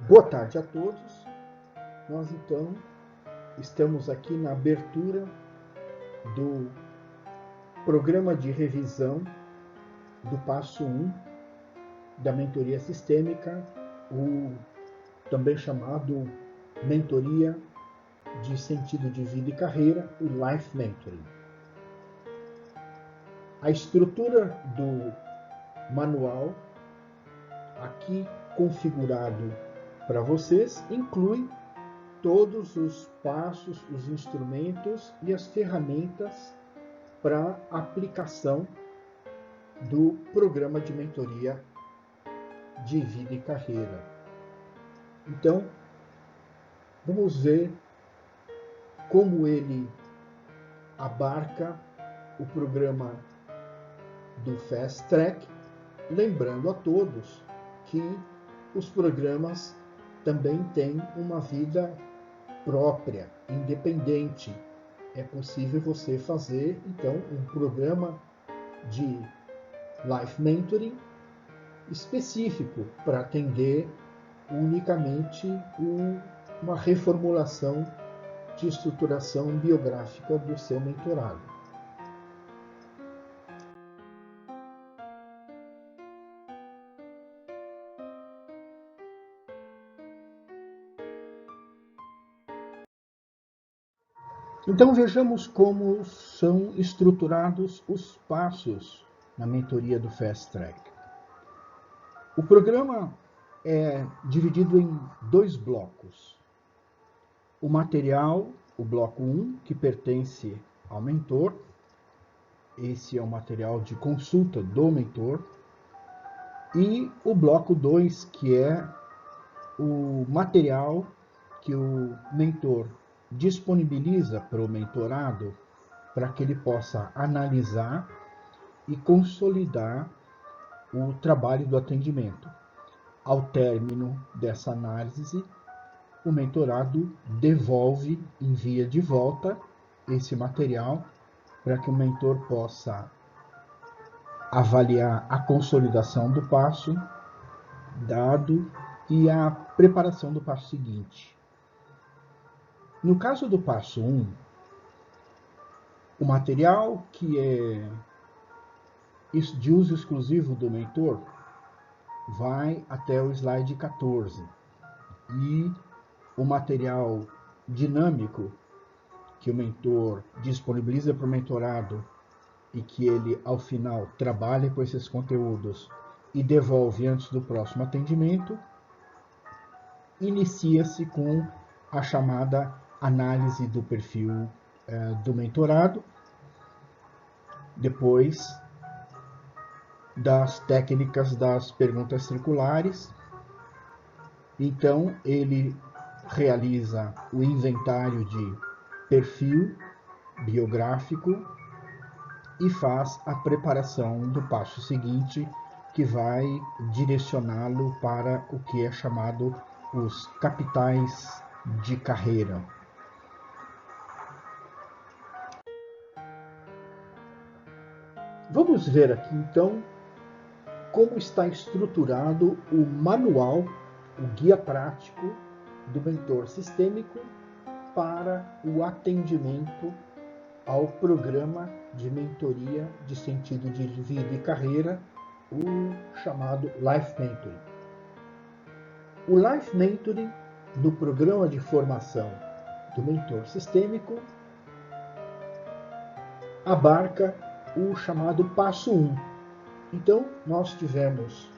Boa tarde a todos. Nós então estamos aqui na abertura do programa de revisão do passo 1 da mentoria sistêmica, o também chamado mentoria de sentido de vida e carreira, o Life Mentoring. A estrutura do manual aqui configurado para vocês inclui todos os passos, os instrumentos e as ferramentas para aplicação do programa de mentoria de vida e carreira. Então, vamos ver como ele abarca o programa do Fast Track, lembrando a todos que os programas também têm uma vida própria, independente. É possível você fazer, então, um programa de Life Mentoring específico para atender unicamente uma reformulação de estruturação biográfica do seu mentorado. Então vejamos como são estruturados os passos na mentoria do Fast Track. O programa é dividido em 2 blocos. O material, o bloco 1, que pertence ao mentor. Esse é o material de consulta do mentor. E o bloco 2, que é o material que o mentor disponibiliza para o mentorado para que ele possa analisar e consolidar o trabalho do atendimento. Ao término dessa análise, o mentorado devolve, envia de volta esse material para que o mentor possa avaliar a consolidação do passo dado e a preparação do passo seguinte. No caso do passo 1, o material que é de uso exclusivo do mentor vai até o slide 14. E o material dinâmico que o mentor disponibiliza para o mentorado e que ele, ao final, trabalha com esses conteúdos e devolve antes do próximo atendimento, inicia-se com a chamada análise do perfil do mentorado, depois das técnicas das perguntas circulares. Então, ele realiza o inventário de perfil biográfico e faz a preparação do passo seguinte, que vai direcioná-lo para o que é chamado os capitais de carreira. Vamos ver aqui, então, como está estruturado o manual, o guia prático do mentor sistêmico para o atendimento ao programa de mentoria de sentido de vida e carreira, o chamado Life Mentoring. O Life Mentoring, no programa de formação do mentor sistêmico, abarca o chamado passo 1. Então, nós tivemos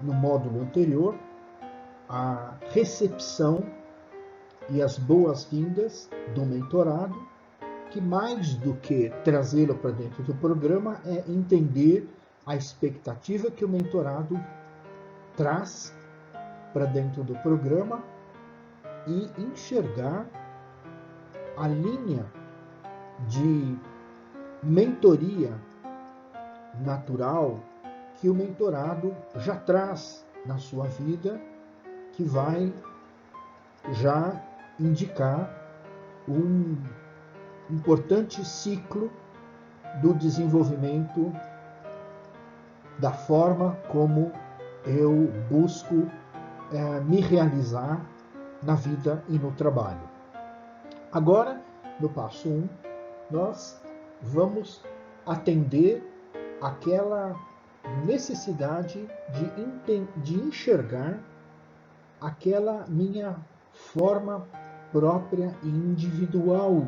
no módulo anterior a recepção e as boas-vindas do mentorado, que mais do que trazê-lo para dentro do programa é entender a expectativa que o mentorado traz para dentro do programa e enxergar a linha de mentoria natural que o mentorado já traz na sua vida, que vai já indicar um importante ciclo do desenvolvimento da forma como eu busco me realizar na vida e no trabalho. Agora, no passo 1, nós vamos atender aquela necessidade de enxergar aquela minha forma própria e individual,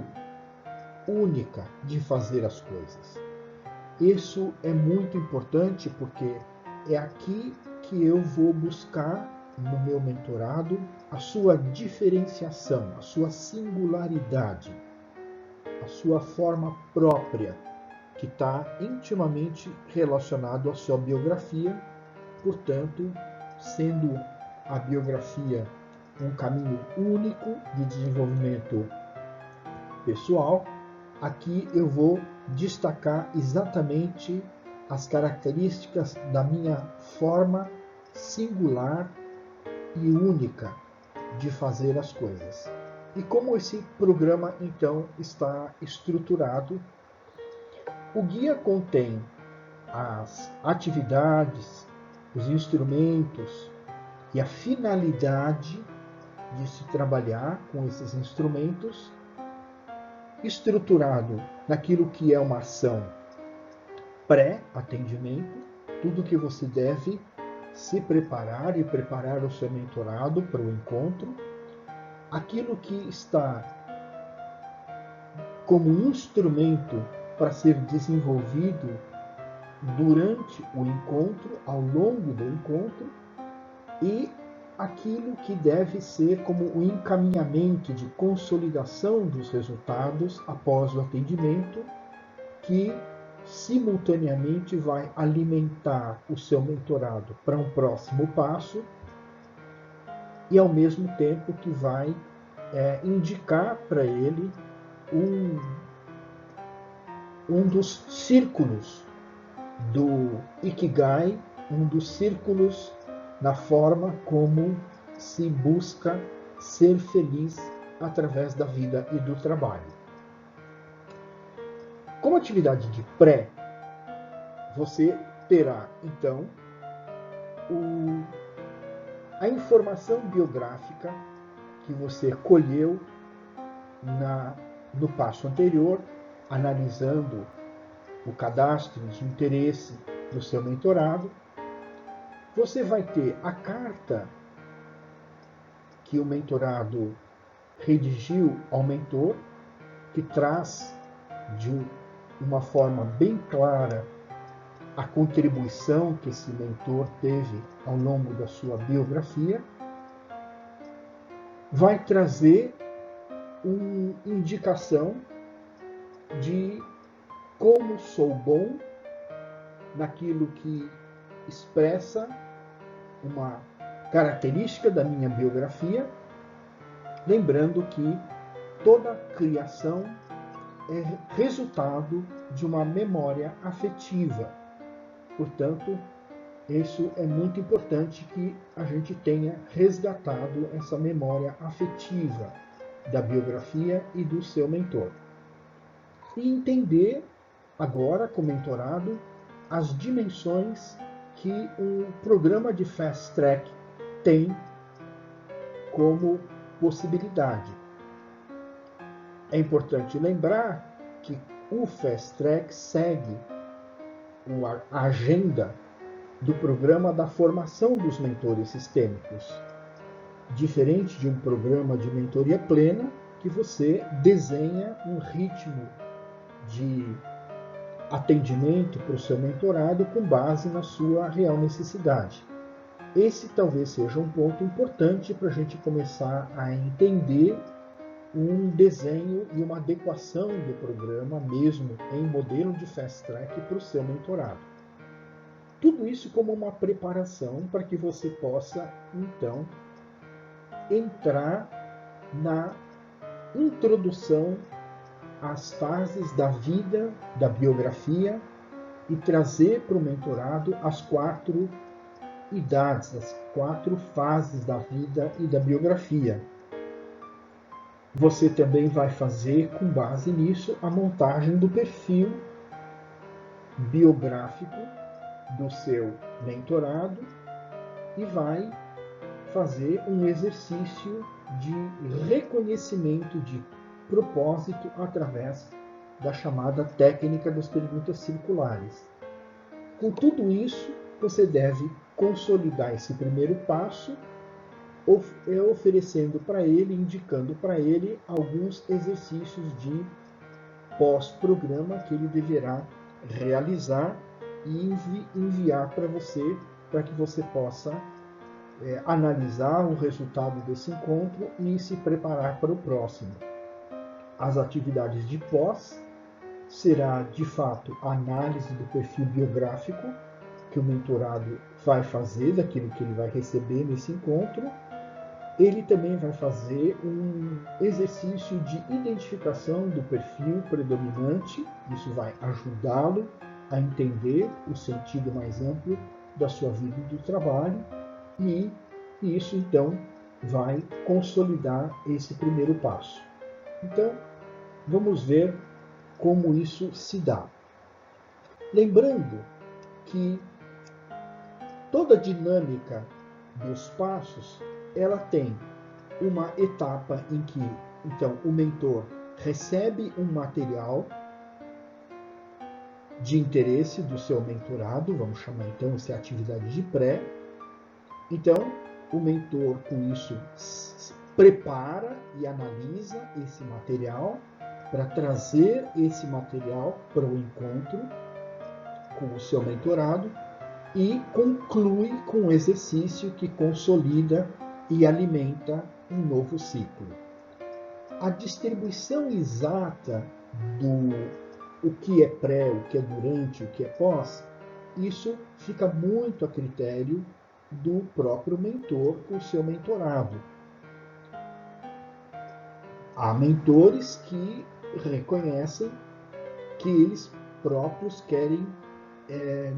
única de fazer as coisas. Isso é muito importante porque é aqui que eu vou buscar no meu mentorado a sua diferenciação, a sua singularidade, a sua forma própria, que está intimamente relacionado à sua biografia, portanto, sendo a biografia um caminho único de desenvolvimento pessoal, aqui eu vou destacar exatamente as características da minha forma singular e única de fazer as coisas. E como esse programa, então, está estruturado, o guia contém as atividades, os instrumentos e a finalidade de se trabalhar com esses instrumentos, estruturado naquilo que é uma ação pré-atendimento, tudo que você deve se preparar e preparar o seu mentorado para o encontro, aquilo que está como instrumento para ser desenvolvido durante o encontro, ao longo do encontro, e aquilo que deve ser como o encaminhamento de consolidação dos resultados após o atendimento, que simultaneamente vai alimentar o seu mentorado para um próximo passo e ao mesmo tempo que vai indicar para ele um dos círculos do Ikigai, um dos círculos na forma como se busca ser feliz através da vida e do trabalho. Como atividade de pré, você terá, então, a informação biográfica que você colheu no passo anterior, analisando o cadastro de interesse do seu mentorado. Você vai ter a carta que o mentorado redigiu ao mentor, que traz de uma forma bem clara a contribuição que esse mentor teve ao longo da sua biografia. Vai trazer uma indicação de como sou bom naquilo que expressa uma característica da minha biografia, lembrando que toda criação é resultado de uma memória afetiva. Portanto, isso é muito importante que a gente tenha resgatado essa memória afetiva da biografia e do seu mentor. E entender agora, com o mentorado, as dimensões que um programa de Fast Track tem como possibilidade. É importante lembrar que o Fast Track segue a agenda do programa da formação dos mentores sistêmicos, diferente de um programa de mentoria plena, que você desenha um ritmo de atendimento para o seu mentorado com base na sua real necessidade. Esse talvez seja um ponto importante para a gente começar a entender um desenho e uma adequação do programa, mesmo em modelo de Fast Track, para o seu mentorado. Tudo isso como uma preparação para que você possa, então, entrar na introdução às fases da vida, da biografia, e trazer para o mentorado as 4 idades, as 4 fases da vida e da biografia. Você também vai fazer, com base nisso, a montagem do perfil biográfico do seu mentorado e vai fazer um exercício de reconhecimento de propósito através da chamada técnica das perguntas circulares. Com tudo isso, você deve consolidar esse primeiro passo, oferecendo para ele, indicando para ele alguns exercícios de pós-programa que ele deverá realizar e enviar para você, para que você possa analisar o resultado desse encontro e se preparar para o próximo. As atividades de pós será, de fato, a análise do perfil biográfico que o mentorado vai fazer daquilo que ele vai receber nesse encontro. Ele também vai fazer um exercício de identificação do perfil predominante. Isso vai ajudá-lo a entender o sentido mais amplo da sua vida e do trabalho. E isso, então, vai consolidar esse primeiro passo. Então, vamos ver como isso se dá. Lembrando que toda a dinâmica dos passos, ela tem uma etapa em que, então, o mentor recebe um material de interesse do seu mentorado, vamos chamar então essa atividade de pré. Então, o mentor com isso prepara e analisa esse material para trazer esse material para o encontro com o seu mentorado e conclui com um exercício que consolida e alimenta um novo ciclo. A distribuição exata do que é pré, o que é durante, o que é pós, isso fica muito a critério do próprio mentor com o seu mentorado. Há mentores que reconhecem que eles próprios querem,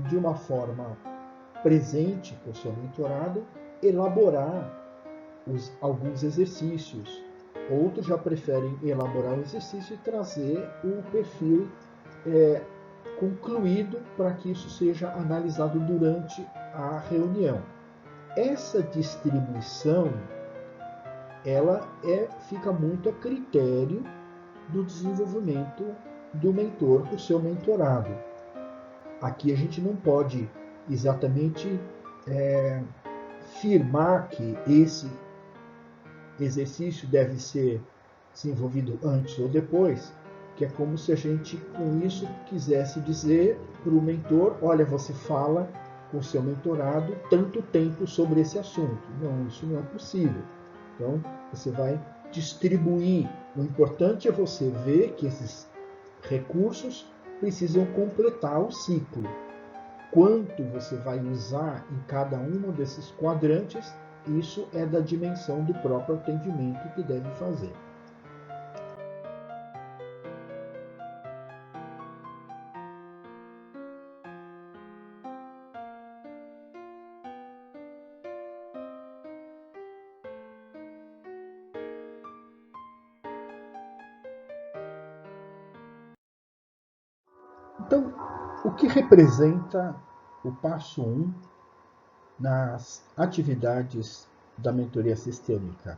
de uma forma presente com o seu mentorado, elaborar alguns exercícios. Outros já preferem elaborar o exercício e trazer o perfil concluído para que isso seja analisado durante a reunião. Essa distribuição ela fica muito a critério do desenvolvimento do mentor com o seu mentorado. Aqui a gente não pode exatamente afirmar que esse exercício deve ser desenvolvido antes ou depois, que é como se a gente com isso quisesse dizer para o mentor, olha, você fala com o seu mentorado tanto tempo sobre esse assunto. Não, isso não é possível. Então, você vai distribuir. O importante é você ver que esses recursos precisam completar o ciclo. Quanto você vai usar em cada um desses quadrantes, isso é da dimensão do próprio atendimento que deve fazer. Então, o que representa o passo 1 nas atividades da mentoria sistêmica?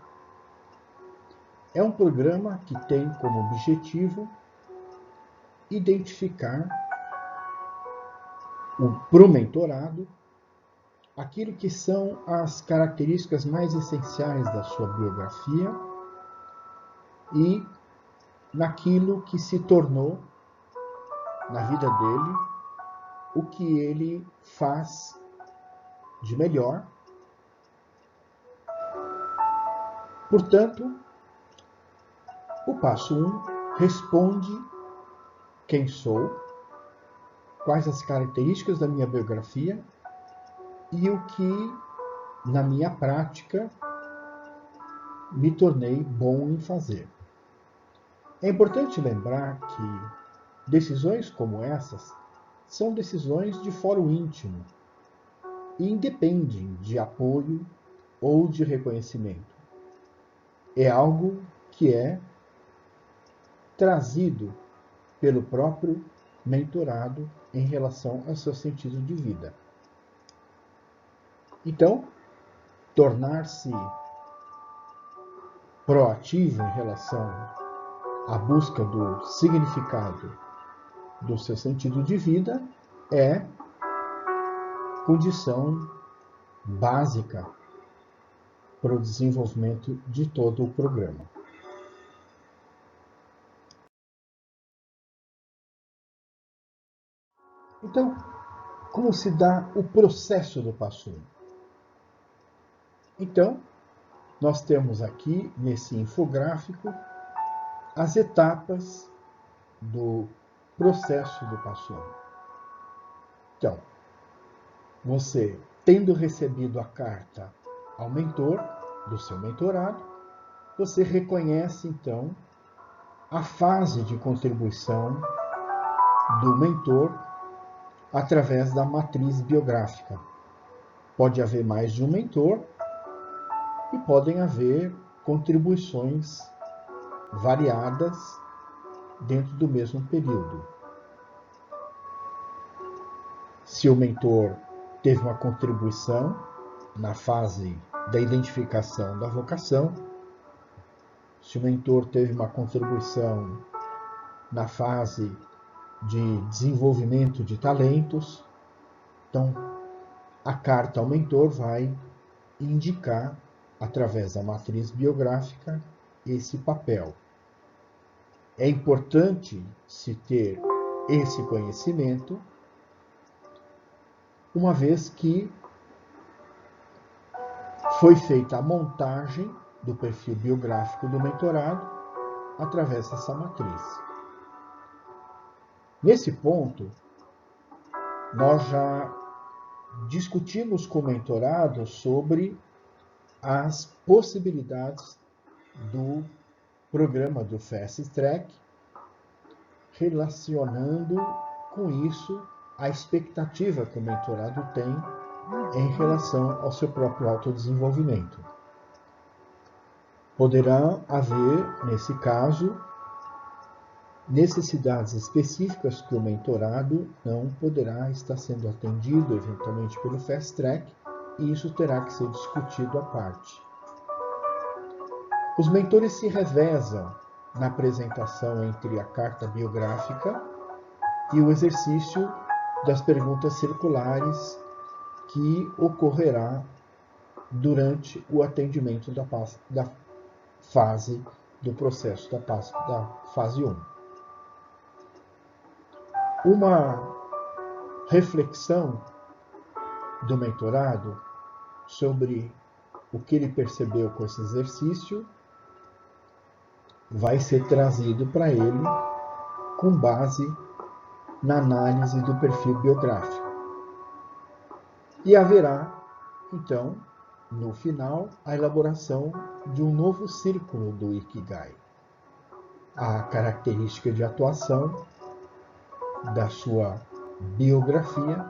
É um programa que tem como objetivo identificar pro mentorado aquilo que são as características mais essenciais da sua biografia e naquilo que se tornou na vida dele o que ele faz de melhor. Portanto, o passo 1 responde quem sou, quais as características da minha biografia e o que, na minha prática, me tornei bom em fazer. É importante lembrar que decisões como essas são decisões de fórum íntimo e independem de apoio ou de reconhecimento. É algo que é trazido pelo próprio mentorado em relação ao seu sentido de vida. Então, tornar-se proativo em relação à busca do significado do seu sentido de vida é condição básica para o desenvolvimento de todo o programa. Então, como se dá o processo do passo 1? Então, nós temos aqui, nesse infográfico, as etapas do processo do passo 1. Então, você, tendo recebido a carta ao mentor, do seu mentorado, você reconhece, então, a fase de contribuição do mentor através da matriz biográfica. Pode haver mais de um mentor e podem haver contribuições variadas dentro do mesmo período. Se o mentor teve uma contribuição na fase da identificação da vocação, se o mentor teve uma contribuição na fase de desenvolvimento de talentos, então a carta ao mentor vai indicar, através da matriz biográfica, esse papel. É importante se ter esse conhecimento, uma vez que foi feita a montagem do perfil biográfico do mentorado através dessa matriz. Nesse ponto, nós já discutimos com o mentorado sobre as possibilidades do programa do Fast Track, relacionando com isso a expectativa que o mentorado tem em relação ao seu próprio autodesenvolvimento. Poderá haver, nesse caso, necessidades específicas que o mentorado não poderá estar sendo atendido eventualmente pelo Fast Track, e isso terá que ser discutido à parte. Os mentores se revezam na apresentação entre a carta biográfica e o exercício das perguntas circulares que ocorrerá durante o atendimento da fase do processo da fase 1. Uma reflexão do mentorado sobre o que ele percebeu com esse exercício vai ser trazido para ele com base na análise do perfil biográfico. E haverá, então, no final, a elaboração de um novo círculo do Ikigai. A característica de atuação da sua biografia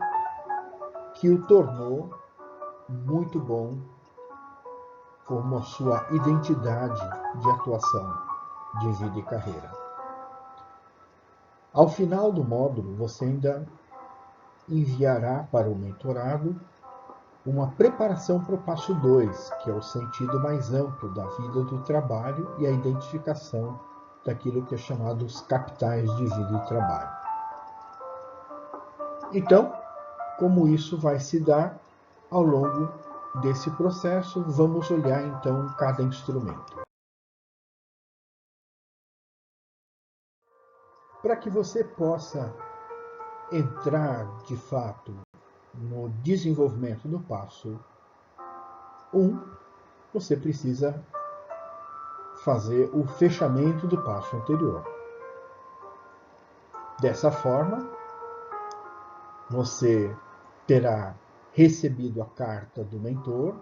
que o tornou muito bom como a sua identidade de atuação de vida e carreira. Ao final do módulo, você ainda enviará para o mentorado uma preparação para o passo 2, que é o sentido mais amplo da vida do trabalho e a identificação daquilo que é chamado os capitais de vida e trabalho. Então, como isso vai se dar ao longo desse processo, vamos olhar então cada instrumento. Para que você possa entrar de fato no desenvolvimento do passo 1, você precisa fazer o fechamento do passo anterior. Dessa forma, você terá recebido a carta do mentor,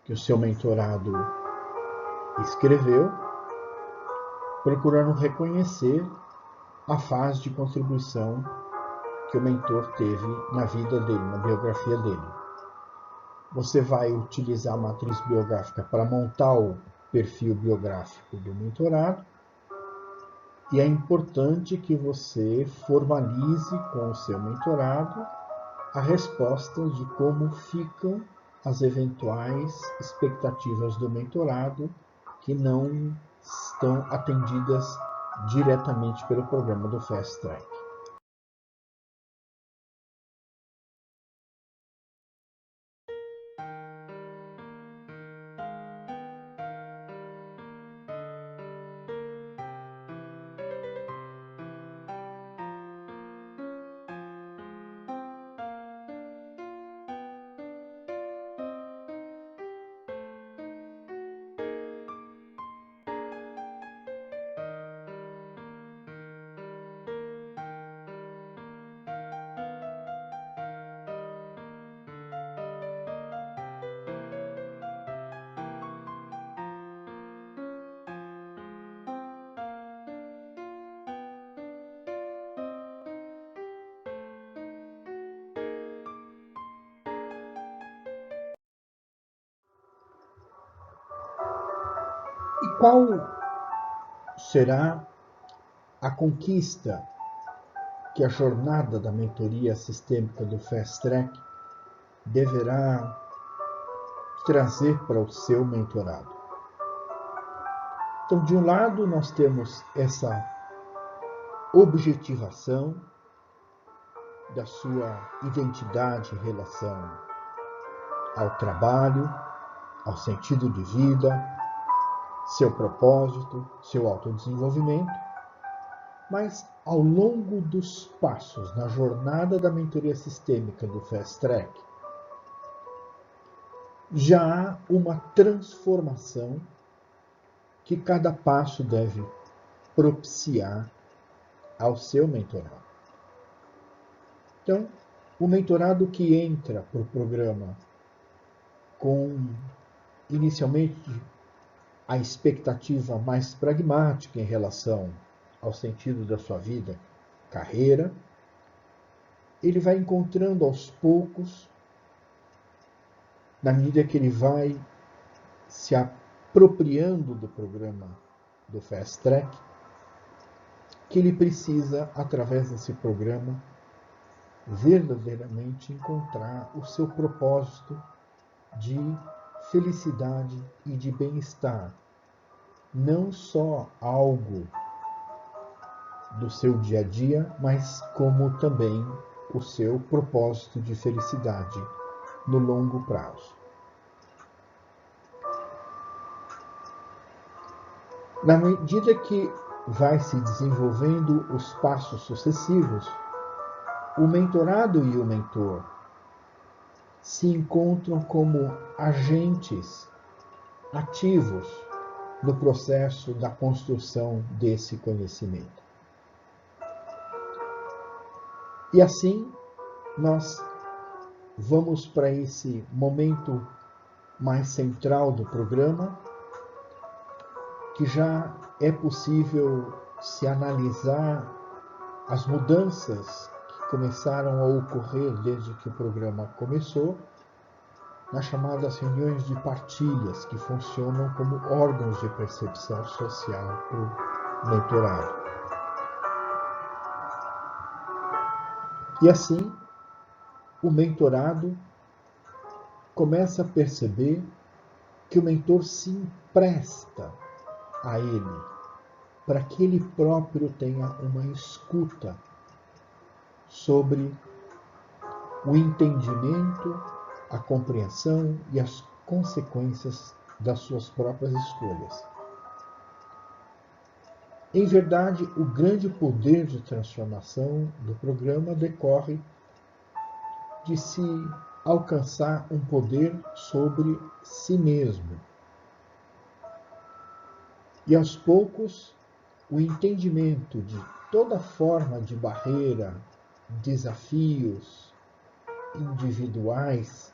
que o seu mentorado escreveu, procurando reconhecer a fase de contribuição que o mentor teve na vida dele, na biografia dele. Você vai utilizar a matriz biográfica para montar o perfil biográfico do mentorado, e é importante que você formalize com o seu mentorado a resposta de como ficam as eventuais expectativas do mentorado que não estão atendidas diretamente pelo programa do Fast Track. E qual será a conquista que a jornada da mentoria sistêmica do Fast Track deverá trazer para o seu mentorado? Então, de um lado, nós temos essa objetivação da sua identidade em relação ao trabalho, ao sentido de vida, seu propósito, seu autodesenvolvimento, mas ao longo dos passos na jornada da mentoria sistêmica do Fast Track, já há uma transformação que cada passo deve propiciar ao seu mentorado. Então, o mentorado que entra para o programa com inicialmente a expectativa mais pragmática em relação ao sentido da sua vida, carreira, ele vai encontrando aos poucos, na medida que ele vai se apropriando do programa do Fast Track, que ele precisa, através desse programa, verdadeiramente encontrar o seu propósito de felicidade e de bem-estar. Não só algo do seu dia a dia, mas como também o seu propósito de felicidade no longo prazo. Na medida que vai se desenvolvendo os passos sucessivos, o mentorado e o mentor se encontram como agentes ativos no processo da construção desse conhecimento. E assim, nós vamos para esse momento mais central do programa, que já é possível se analisar as mudanças que começaram a ocorrer desde que o programa começou, nas chamadas reuniões de partilhas, que funcionam como órgãos de percepção social para o mentorado. E assim, o mentorado começa a perceber que o mentor se empresta a ele, para que ele próprio tenha uma escuta sobre o entendimento, a compreensão e as consequências das suas próprias escolhas. Em verdade, o grande poder de transformação do programa decorre de se alcançar um poder sobre si mesmo. E aos poucos, o entendimento de toda forma de barreira, desafios individuais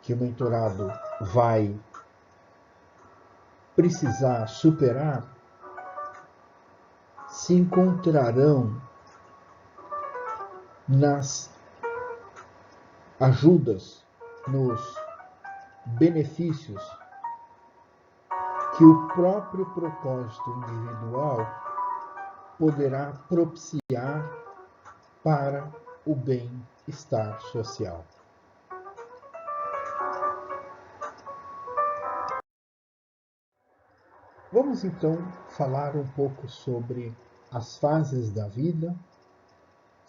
que o mentorado vai precisar superar, se encontrarão nas ajudas, nos benefícios que o próprio propósito individual poderá propiciar para o bem-estar social. Vamos então falar um pouco sobre as fases da vida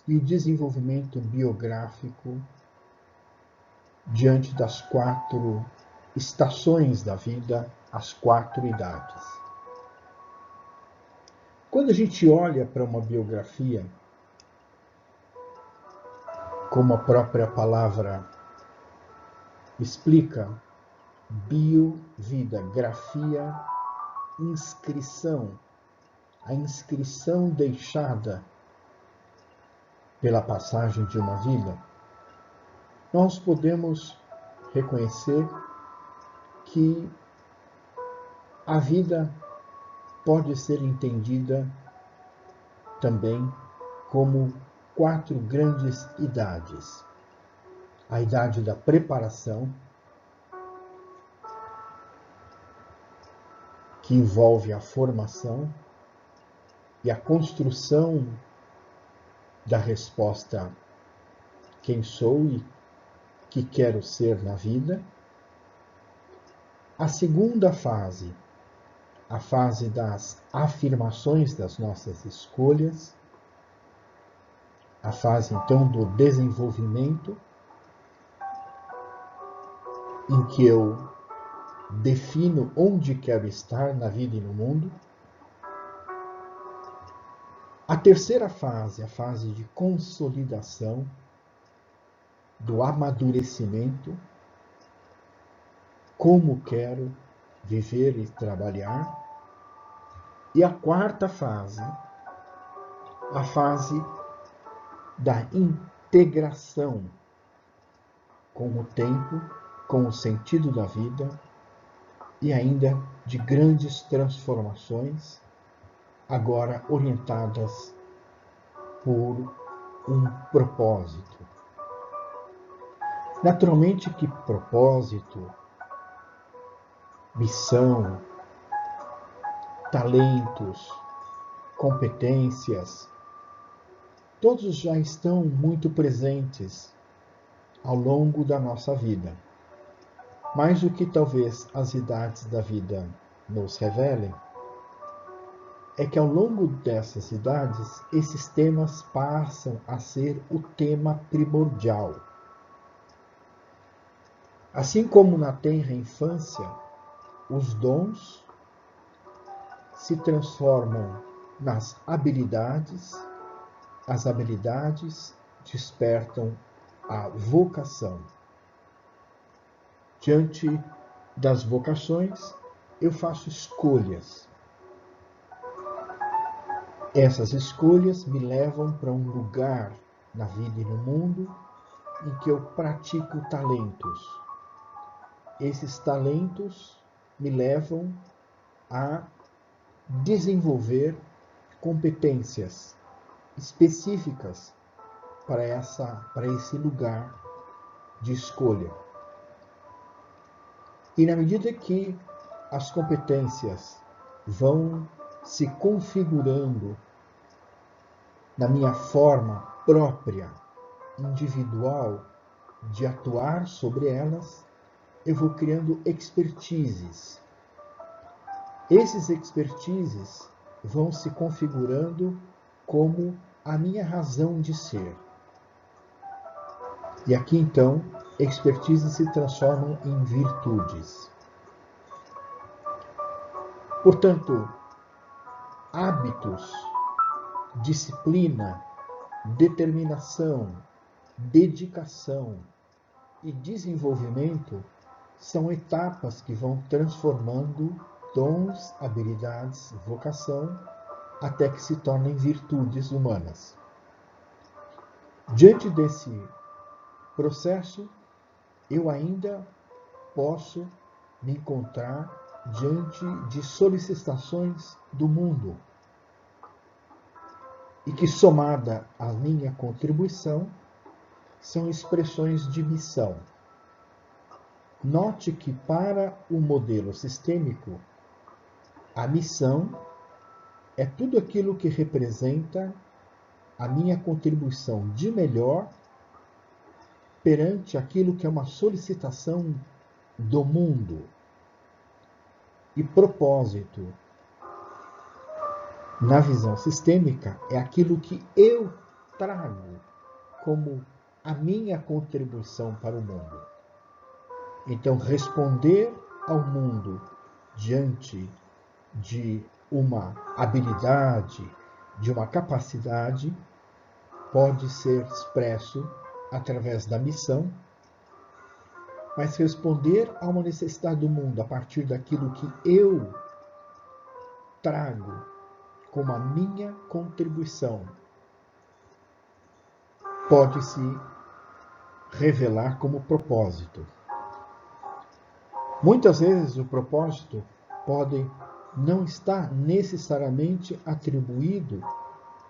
e o desenvolvimento biográfico diante das 4 estações da vida, as 4 idades. Quando a gente olha para uma biografia, como a própria palavra explica, bio, vida, grafia, inscrição, a inscrição deixada pela passagem de uma vida, nós podemos reconhecer que a vida pode ser entendida também como 4 grandes idades. A idade da preparação, que envolve a formação e a construção da resposta quem sou e que quero ser na vida. A segunda fase, a fase das afirmações das nossas escolhas, a fase então do desenvolvimento, em que eu defino onde quero estar na vida e no mundo. A terceira fase, a fase de consolidação, do amadurecimento, como quero viver e trabalhar. E a quarta fase, a fase da integração com o tempo, com o sentido da vida e ainda de grandes transformações, agora orientadas por um propósito. Naturalmente que propósito, missão, talentos, competências, todos já estão muito presentes ao longo da nossa vida. Mas o que talvez as idades da vida nos revelem é que ao longo dessas idades, esses temas passam a ser o tema primordial. Assim como na tenra infância, os dons se transformam nas habilidades, as habilidades despertam a vocação. Diante das vocações, eu faço escolhas. Essas escolhas me levam para um lugar na vida e no mundo em que eu pratico talentos. Esses talentos me levam a desenvolver competências específicas para esse lugar de escolha. E na medida que as competências vão se configurando na minha forma própria, individual, de atuar sobre elas, eu vou criando expertises. Esses expertises vão se configurando como a minha razão de ser. E aqui então, expertises se transformam em virtudes. Portanto, hábitos, disciplina, determinação, dedicação e desenvolvimento são etapas que vão transformando dons, habilidades, vocação, até que se tornem virtudes humanas. Diante desse processo, eu ainda posso me encontrar diante de solicitações do mundo e que, somada à minha contribuição, são expressões de missão. Note que para o modelo sistêmico, a missão é tudo aquilo que representa a minha contribuição de melhor perante aquilo que é uma solicitação do mundo. E propósito na visão sistêmica, é aquilo que eu trago como a minha contribuição para o mundo. Então, responder ao mundo diante de uma habilidade, de uma capacidade, pode ser expresso através da missão, mas responder a uma necessidade do mundo a partir daquilo que eu trago como a minha contribuição pode se revelar como propósito. Muitas vezes o propósito pode não estar necessariamente atribuído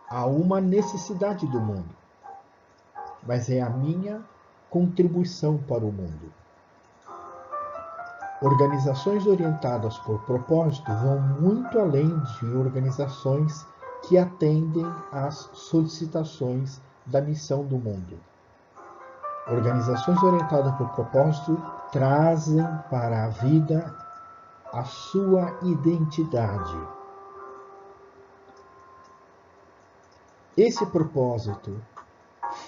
a uma necessidade do mundo, mas é a minha contribuição para o mundo. Organizações orientadas por propósito vão muito além de organizações que atendem às solicitações da missão do mundo. Organizações orientadas por propósito trazem para a vida a sua identidade. Esse propósito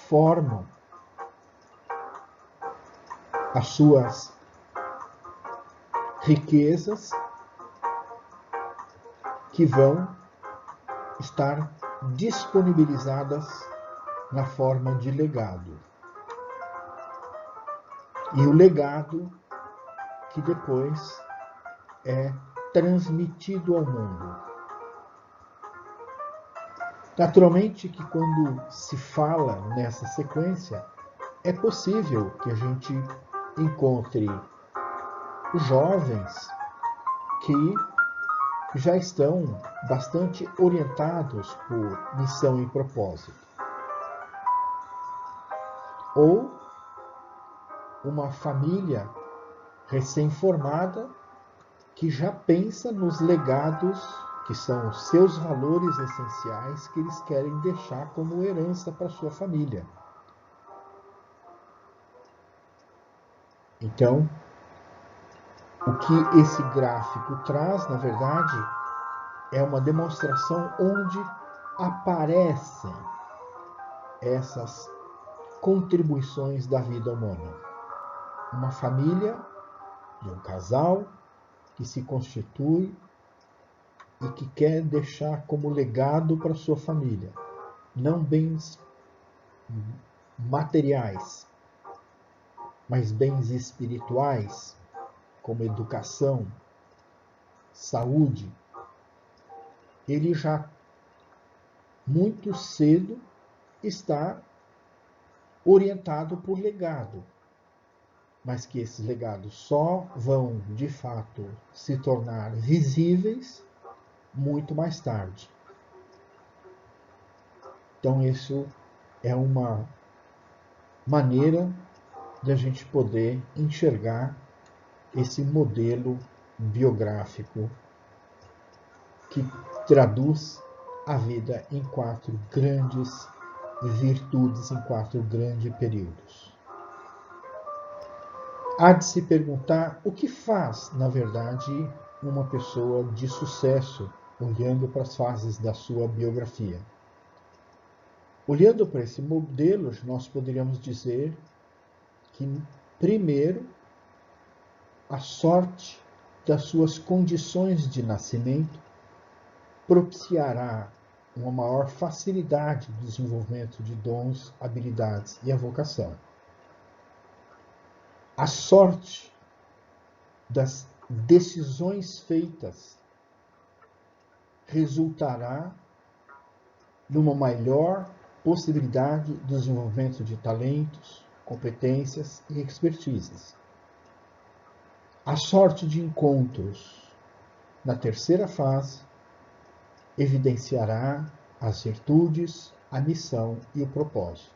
forma as suas riquezas que vão estar disponibilizadas na forma de legado. E o legado que depois é transmitido ao mundo. Naturalmente que quando se fala nessa sequência, é possível que a gente encontre jovens que já estão bastante orientados por missão e propósito. Ou uma família recém-formada que já pensa nos legados que são os seus valores essenciais que eles querem deixar como herança para sua família. Então, o que esse gráfico traz, na verdade, é uma demonstração onde aparecem essas contribuições da vida humana. Uma família de um casal que se constitui e que quer deixar como legado para sua família, não bens materiais, mas bens espirituais, como educação, saúde. Ele já muito cedo está orientado por legado, mas que esses legados só vão, de fato, se tornar visíveis muito mais tarde. Então, isso é uma maneira de a gente poder enxergar esse modelo biográfico que traduz a vida em 4 grandes virtudes, em 4 grandes períodos. Há de se perguntar o que faz, na verdade, uma pessoa de sucesso, olhando para as fases da sua biografia. Olhando para esse modelo, nós poderíamos dizer que, primeiro, a sorte das suas condições de nascimento propiciará uma maior facilidade de desenvolvimento de dons, habilidades e a vocação. A sorte das decisões feitas resultará numa maior possibilidade de desenvolvimento de talentos, competências e expertises. A sorte de encontros na terceira fase evidenciará as virtudes, a missão e o propósito.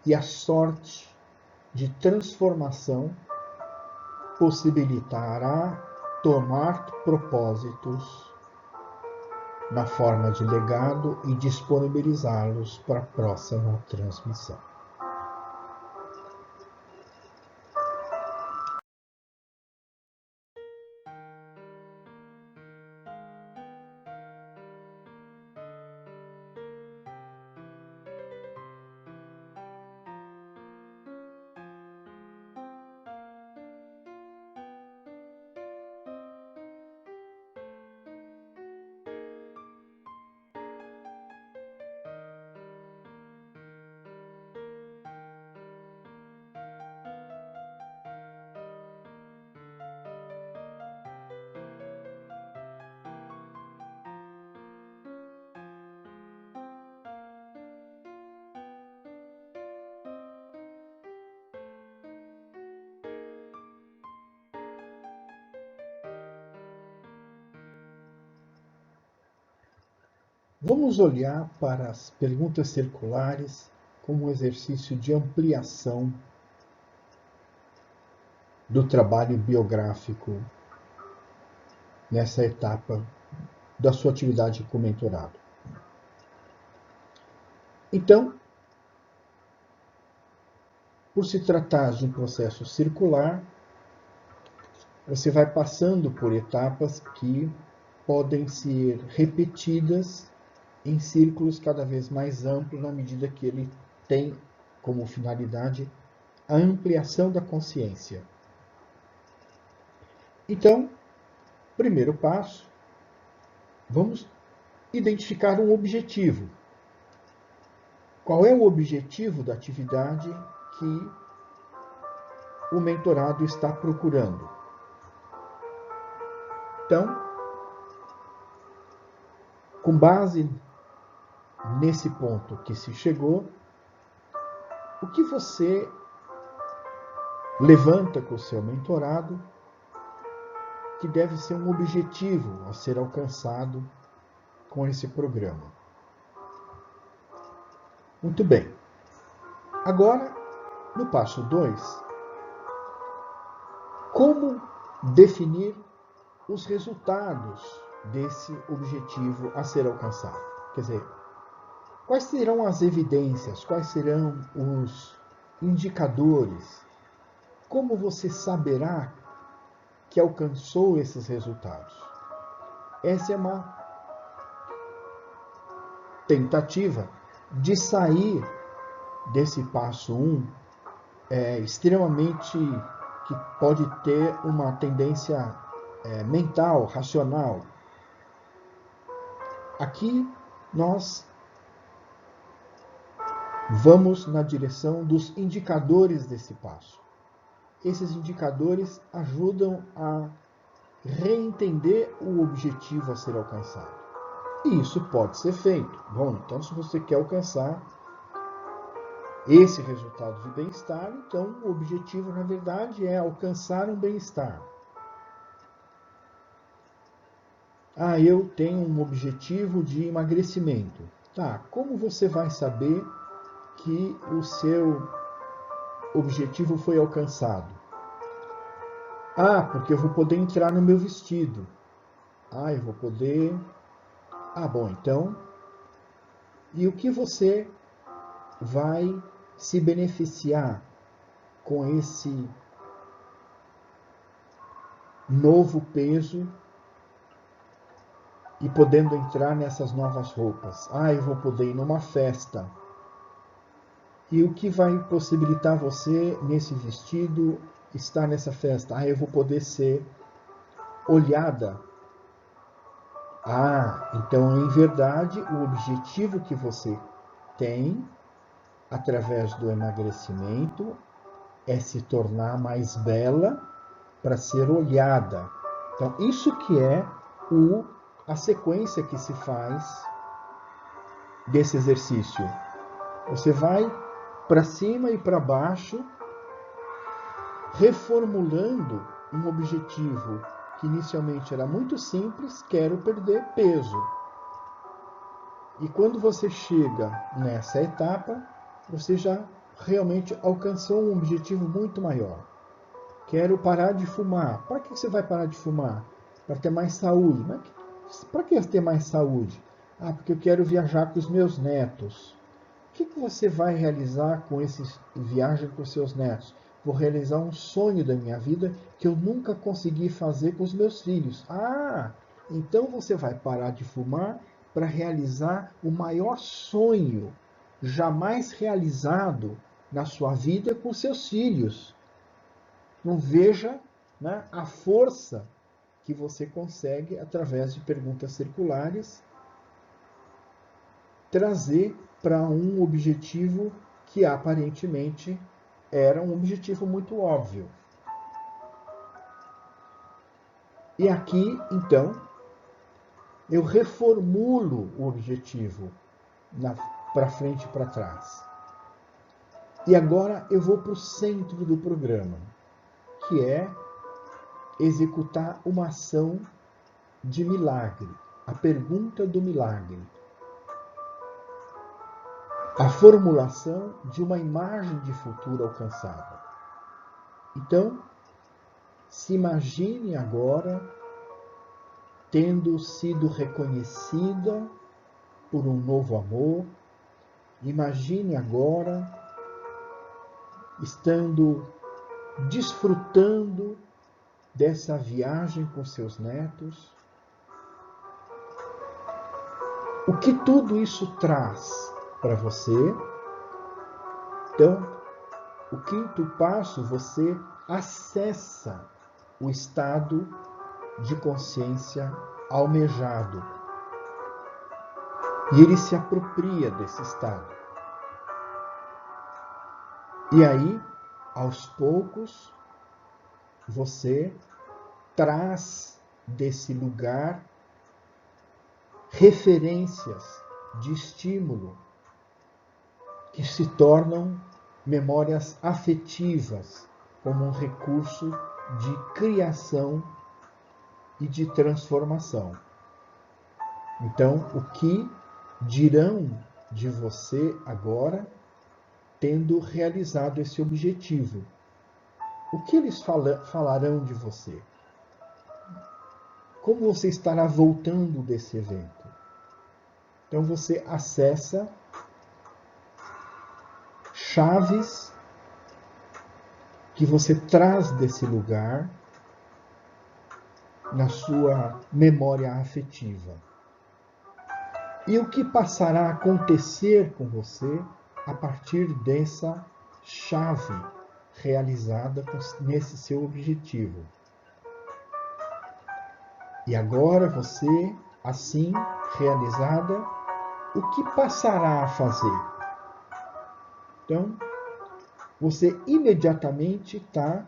E a sorte de transformação possibilitará tomar propósitos na forma de legado e disponibilizá-los para a próxima transmissão. Vamos olhar para as perguntas circulares como um exercício de ampliação do trabalho biográfico nessa etapa da sua atividade com mentorado. Então, por se tratar de um processo circular, você vai passando por etapas que podem ser repetidas em círculos cada vez mais amplos, na medida que ele tem como finalidade a ampliação da consciência. Então, primeiro passo, vamos identificar um objetivo. Qual é o objetivo da atividade que o mentorado está procurando? Então, com base nesse ponto que se chegou, o que você levanta com o seu mentorado que deve ser um objetivo a ser alcançado com esse programa? Muito bem. Agora, no passo 2, como definir os resultados desse objetivo a ser alcançado? Quer dizer, quais serão as evidências, quais serão os indicadores? Como você saberá que alcançou esses resultados? Essa é uma tentativa de sair desse passo 1, extremamente, que pode ter uma tendência mental, racional. Aqui nós vamos na direção dos indicadores desse passo. Esses indicadores ajudam a reentender o objetivo a ser alcançado. E isso pode ser feito. Bom, então se você quer alcançar esse resultado de bem-estar, então o objetivo, na verdade, é alcançar um bem-estar. Eu tenho um objetivo de emagrecimento. Tá, como você vai saber que o seu objetivo foi alcançado? Porque eu vou poder entrar no meu vestido. Eu vou poder... bom, então... E o que você vai se beneficiar com esse novo peso e podendo entrar nessas novas roupas? Eu vou poder ir numa festa. E o que vai possibilitar você, nesse vestido, estar nessa festa? Eu vou poder ser olhada. Então, em verdade, o objetivo que você tem, através do emagrecimento, é se tornar mais bela para ser olhada. Então, isso que é a sequência que se faz desse exercício. Você vai para cima e para baixo, reformulando um objetivo que inicialmente era muito simples: quero perder peso. E quando você chega nessa etapa, você já realmente alcançou um objetivo muito maior. Quero parar de fumar. Para que você vai parar de fumar? Para ter mais saúde. Para que ter mais saúde? Porque eu quero viajar com os meus netos. O que você vai realizar com essa viagem com os seus netos? Vou realizar um sonho da minha vida que eu nunca consegui fazer com os meus filhos. Então você vai parar de fumar para realizar o maior sonho jamais realizado na sua vida com seus filhos. Não veja, né, a força que você consegue, através de perguntas circulares, trazer para um objetivo que aparentemente era um objetivo muito óbvio. E aqui, então, eu reformulo o objetivo para frente e para trás. E agora eu vou para o centro do programa, que é executar uma ação de milagre, a pergunta do milagre. a formulação de uma imagem de futuro alcançada. Então, se imagine agora tendo sido reconhecida por um novo amor. Imagine agora estando desfrutando dessa viagem com seus netos. O que tudo isso traz para você? Então, o quinto passo, você acessa o estado de consciência almejado. E ele se apropria desse estado. E aí, aos poucos, você traz desse lugar referências de estímulo que se tornam memórias afetivas como um recurso de criação e de transformação. Então, o que dirão de você agora, tendo realizado esse objetivo? O que eles falarão de você? Como você estará voltando desse evento? Então, você acessa chaves que você traz desse lugar na sua memória afetiva. E o que passará a acontecer com você a partir dessa chave realizada nesse seu objetivo? E agora você, assim realizada, o que passará a fazer? Então, você imediatamente está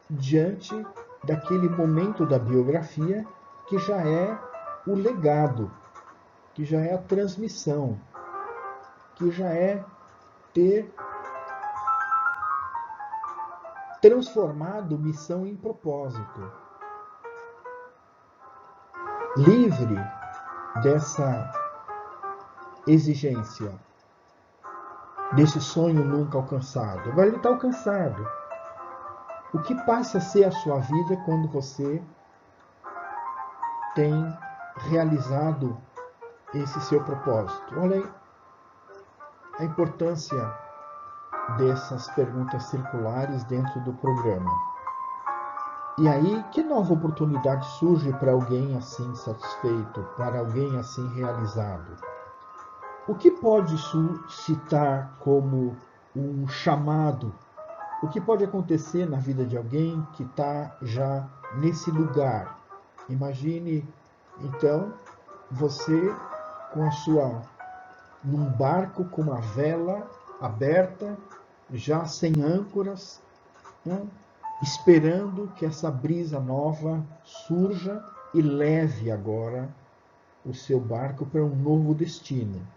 diante daquele momento da biografia que já é o legado, que já é a transmissão, que já é ter transformado missão em propósito. Livre dessa exigência, desse sonho nunca alcançado. Agora ele está alcançado. O que passa a ser a sua vida quando você tem realizado esse seu propósito? Olha aí a importância dessas perguntas circulares dentro do programa. E aí, que nova oportunidade surge para alguém assim satisfeito, para alguém assim realizado? O que pode suscitar como um chamado? O que pode acontecer na vida de alguém que está já nesse lugar? Imagine, então, você com a sua num barco com uma vela aberta, já sem âncoras, né? Esperando que essa brisa nova surja e leve agora o seu barco para um novo destino.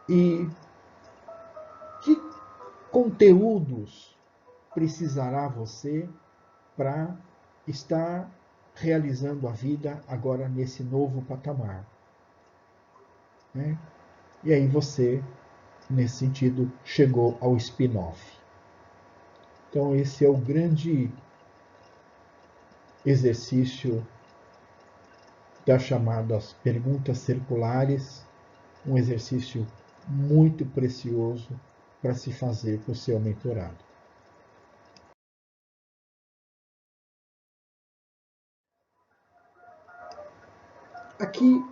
E que conteúdos precisará você para estar realizando a vida agora nesse novo patamar? Né? E aí você, nesse sentido, chegou ao spin-off. Então esse é o grande exercício das chamadas perguntas circulares, um exercício muito precioso para se fazer para o seu mentorado. Aqui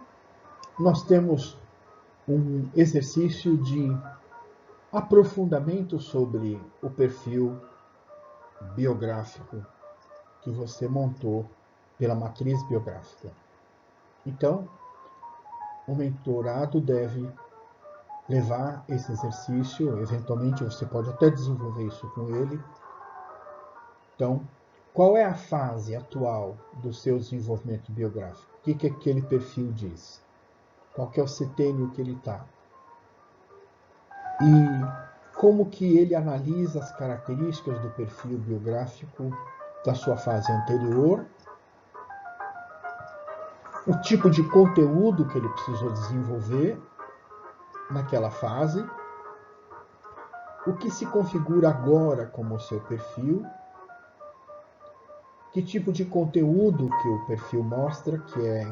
nós temos um exercício de aprofundamento sobre o perfil biográfico que você montou pela matriz biográfica. Então, o mentorado deve levar esse exercício, eventualmente você pode até desenvolver isso com ele. Então, qual é a fase atual do seu desenvolvimento biográfico? O que aquele perfil diz? Qual que é o setênio que ele está? E como que ele analisa as características do perfil biográfico da sua fase anterior, o tipo de conteúdo que ele precisou desenvolver naquela fase, o que se configura agora como o seu perfil, que tipo de conteúdo que o perfil mostra, que é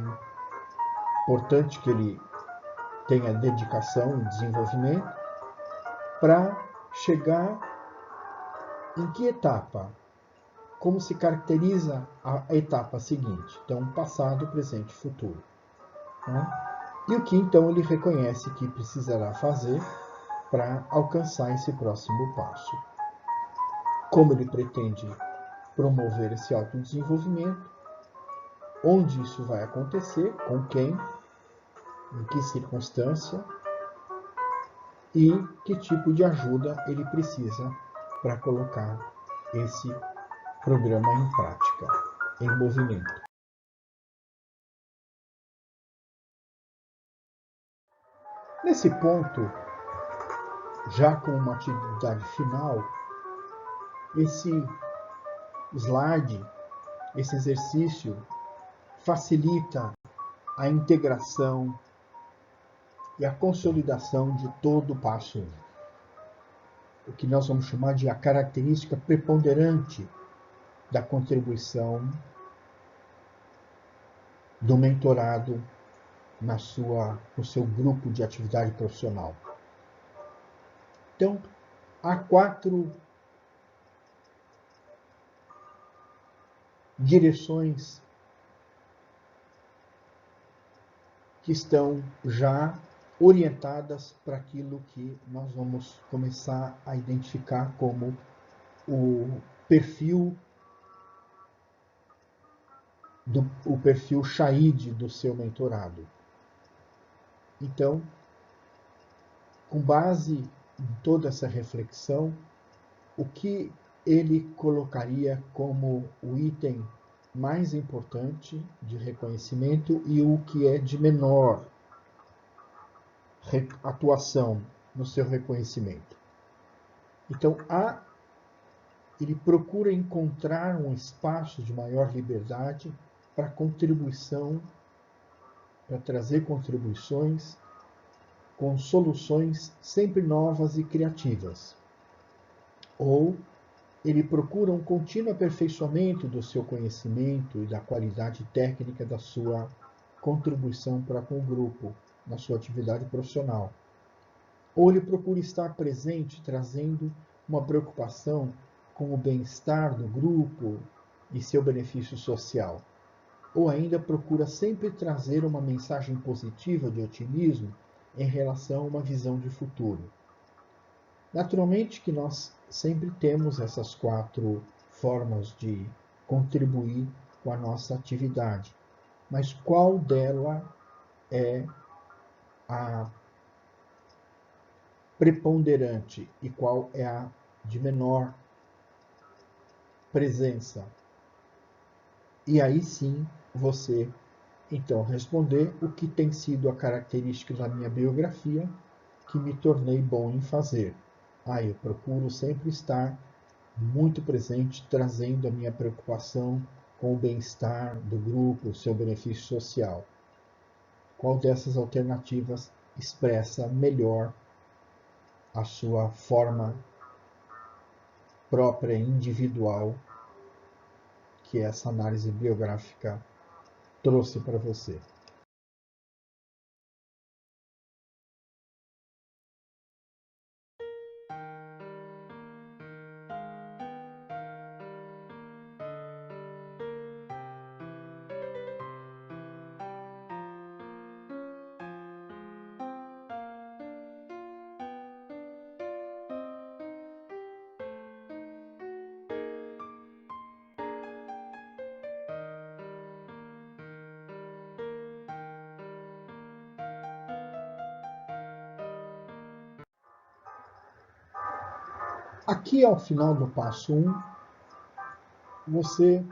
importante que ele tenha dedicação e desenvolvimento, para chegar em que etapa, como se caracteriza a etapa seguinte. Então, passado, presente e futuro. Né? E o que então ele reconhece que precisará fazer para alcançar esse próximo passo. Como ele pretende promover esse autodesenvolvimento, onde isso vai acontecer, com quem, em que circunstância e que tipo de ajuda ele precisa para colocar esse programa em prática, em movimento. Nesse ponto, já com uma atividade final, esse slide, esse exercício, facilita a integração e a consolidação de todo o passo 1. O que nós vamos chamar de a característica preponderante da contribuição do mentorado no seu grupo de atividade profissional. Então, há 4 direções que estão já orientadas para aquilo que nós vamos começar a identificar como o perfil Shaid do seu mentorado. Então, com base em toda essa reflexão, o que ele colocaria como o item mais importante de reconhecimento e o que é de menor atuação no seu reconhecimento. Então, ele procura encontrar um espaço de maior liberdade para contribuição, para trazer contribuições com soluções sempre novas e criativas. Ou ele procura um contínuo aperfeiçoamento do seu conhecimento e da qualidade técnica da sua contribuição para com o grupo, na sua atividade profissional. Ou ele procura estar presente, trazendo uma preocupação com o bem-estar do grupo e seu benefício social. Ou ainda procura sempre trazer uma mensagem positiva de otimismo em relação a uma visão de futuro. Naturalmente que nós sempre temos essas 4 formas de contribuir com a nossa atividade, mas qual dela é a preponderante e qual é a de menor presença? E aí sim você então responder o que tem sido a característica da minha biografia que me tornei bom em fazer. Eu procuro sempre estar muito presente, trazendo a minha preocupação com o bem-estar do grupo, o seu benefício social. Qual dessas alternativas expressa melhor a sua forma própria, individual, que essa análise biográfica trouxe para você? Aqui, ao final do passo 1, você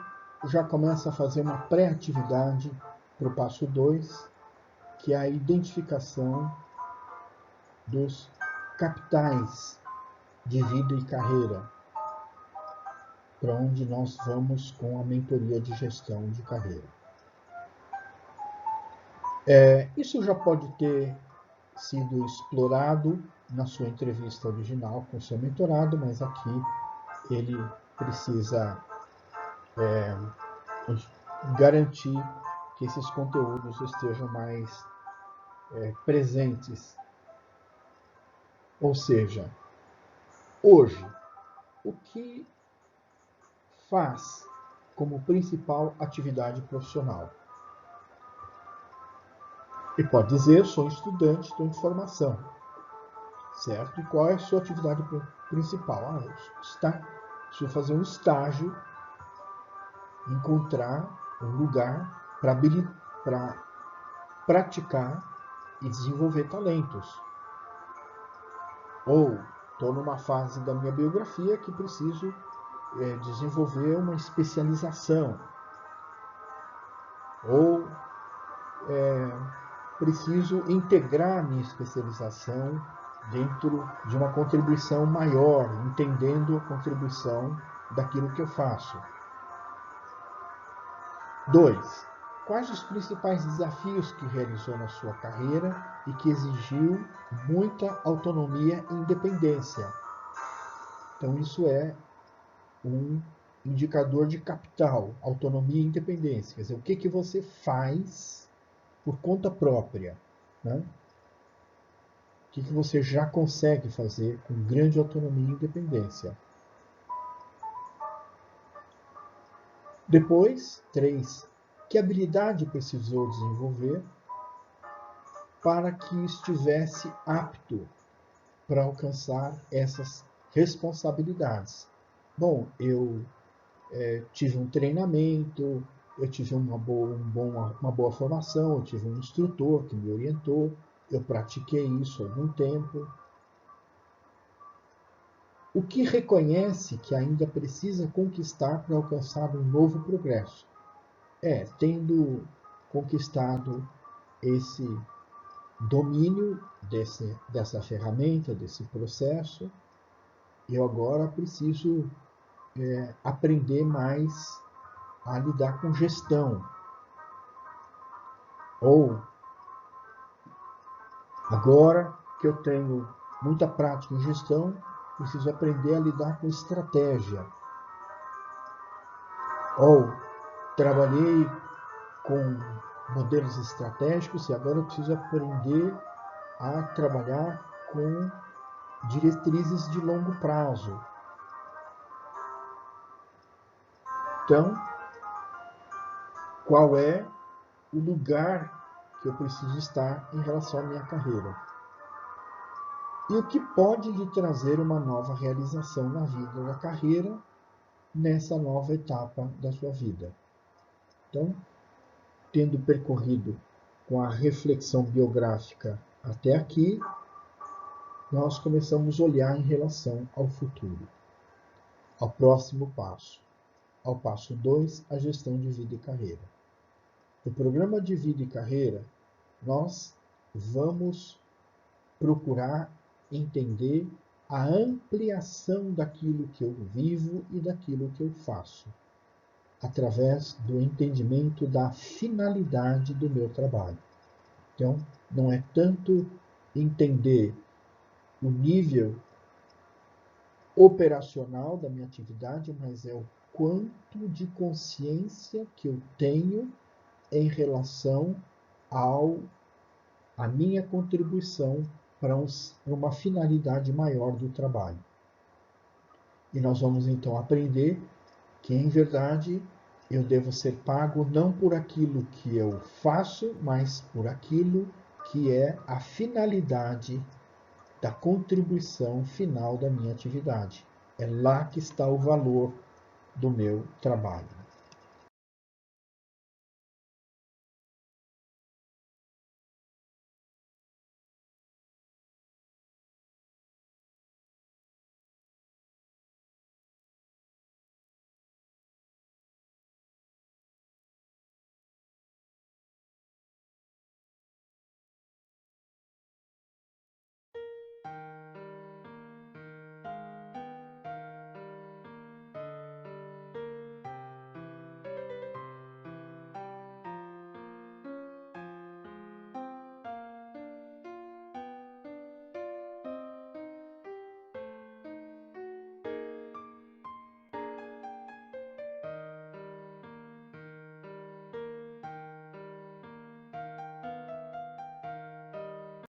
já começa a fazer uma pré-atividade para o passo 2, que é a identificação dos capitais de vida e carreira, para onde nós vamos com a mentoria de gestão de carreira. Isso já pode ter sido explorado na sua entrevista original com o seu mentorado, mas aqui ele precisa garantir que esses conteúdos estejam mais presentes. Ou seja, hoje, o que faz como principal atividade profissional? E pode dizer, sou estudante, estou em formação, certo? E qual é a sua atividade principal? Preciso fazer um estágio, encontrar um lugar para praticar e desenvolver talentos. Ou estou numa fase da minha biografia que preciso desenvolver uma especialização. Ou preciso integrar minha especialização dentro de uma contribuição maior, entendendo a contribuição daquilo que eu faço. 2. Quais os principais desafios que realizou na sua carreira e que exigiu muita autonomia e independência? Então, isso é um indicador de capital, autonomia e independência. Quer dizer, o que você faz por conta própria, né? O que você já consegue fazer com grande autonomia e independência. Depois, 3. Que habilidade precisou desenvolver para que estivesse apto para alcançar essas responsabilidades? Bom, eu tive um treinamento, eu tive uma boa formação, eu tive um instrutor que me orientou, eu pratiquei isso há algum tempo. O que reconhece que ainda precisa conquistar para alcançar um novo progresso? Tendo conquistado esse domínio dessa ferramenta, desse processo, eu agora preciso aprender mais a lidar com gestão. Ou, agora que eu tenho muita prática em gestão, preciso aprender a lidar com estratégia. Ou, trabalhei com modelos estratégicos e agora eu preciso aprender a trabalhar com diretrizes de longo prazo. Então, qual é o lugar que eu preciso estar em relação à minha carreira? E o que pode lhe trazer uma nova realização na vida da carreira nessa nova etapa da sua vida? Então, tendo percorrido com a reflexão biográfica até aqui, nós começamos a olhar em relação ao futuro, ao próximo passo, ao passo 2, a gestão de vida e carreira. No programa de vida e carreira, nós vamos procurar entender a ampliação daquilo que eu vivo e daquilo que eu faço, através do entendimento da finalidade do meu trabalho. Então, não é tanto entender o nível operacional da minha atividade, mas é o quanto de consciência que eu tenho em relação à minha contribuição para uma finalidade maior do trabalho. E nós vamos então aprender que, em verdade, eu devo ser pago não por aquilo que eu faço, mas por aquilo que é a finalidade da contribuição final da minha atividade. É lá que está o valor do meu trabalho.